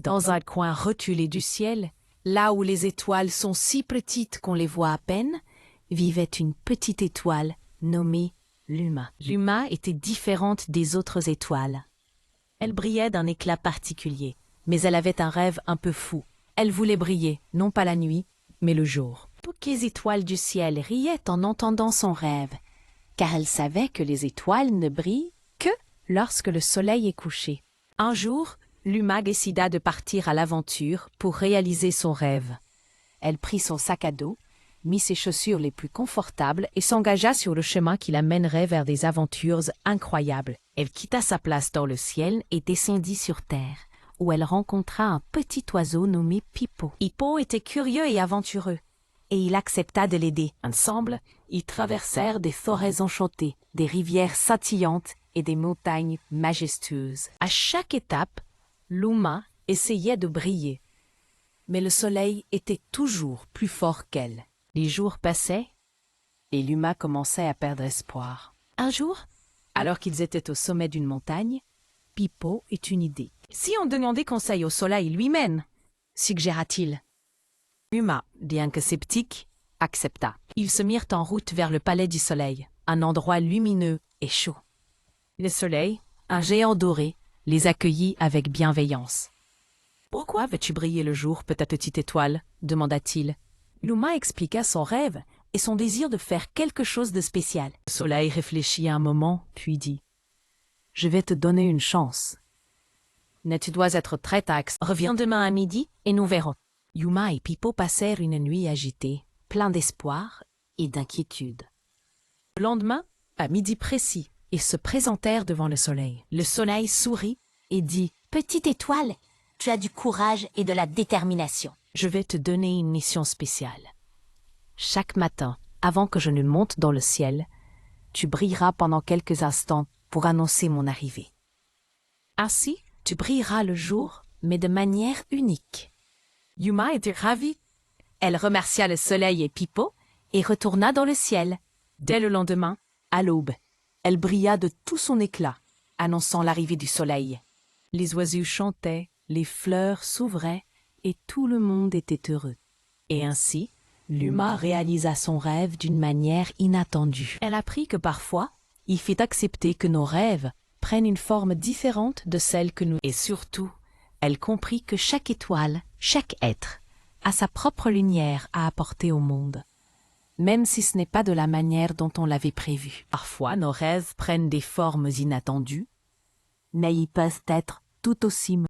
Dans un coin reculé du ciel, là où les étoiles sont si petites qu'on les voit à peine, vivait une petite étoile nommée Luma. Luma était différente des autres étoiles. Elle brillait d'un éclat particulier, mais elle avait un rêve un peu fou. Elle voulait briller, non pas la nuit, mais le jour. Toutes les étoiles du ciel riaient en entendant son rêve, car elles savaient que les étoiles ne brillent que lorsque le soleil est couché. Un jour, Luma décida de partir à l'aventure pour réaliser son rêve. Elle prit son sac à dos, mit ses chaussures les plus confortables et s'engagea sur le chemin qui la mènerait vers des aventures incroyables. Elle quitta sa place dans le ciel et descendit sur terre, où elle rencontra un petit oiseau nommé Pipo. Pipo était curieux et aventureux, et il accepta de l'aider. Ensemble, ils traversèrent des forêts enchantées, des rivières scintillantes et des montagnes majestueuses. À chaque étape, Luma essayait de briller, mais le soleil était toujours plus fort qu'elle. Les jours passaient, et Luma commençait à perdre espoir. Un jour, alors qu'ils étaient au sommet d'une montagne, Pipo eut une idée. « Si on demandait conseil au soleil lui-même » suggéra-t-il. Luma, bien que sceptique, accepta. Ils se mirent en route vers le palais du soleil, un endroit lumineux et chaud. Le soleil, un géant doré, les accueillit avec bienveillance. « Pourquoi veux-tu briller le jour, petite étoile » demanda-t-il. Luma expliqua son rêve et son désir de faire quelque chose de spécial. Le soleil réfléchit un moment, puis dit « Je vais te donner une chance. Mais tu dois être très taxe. Reviens demain à midi et nous verrons. » Luma et Pipo passèrent une nuit agitée, plein d'espoir et d'inquiétude. Le lendemain, à midi précis, ils se présentèrent devant le soleil. Le soleil sourit et dit « Petite étoile, tu as du courage et de la détermination. Je vais te donner une mission spéciale. Chaque matin, avant que je ne monte dans le ciel, tu brilleras pendant quelques instants pour annoncer mon arrivée. Ainsi, tu brilleras le jour, mais de manière unique. » Luma était ravie. Elle remercia le soleil et Pipo et retourna dans le ciel. Dès le lendemain, à l'aube, elle brilla de tout son éclat, annonçant l'arrivée du soleil. Les oiseaux chantaient, les fleurs s'ouvraient, et tout le monde était heureux. Et ainsi, Luma réalisa son rêve d'une manière inattendue. Elle apprit que parfois, il faut accepter que nos rêves prennent une forme différente de celle que nous... Et surtout, elle comprit que chaque étoile, chaque être, a sa propre lumière à apporter au monde, même si ce n'est pas de la manière dont on l'avait prévu. Parfois, nos rêves prennent des formes inattendues, mais ils peuvent être tout aussi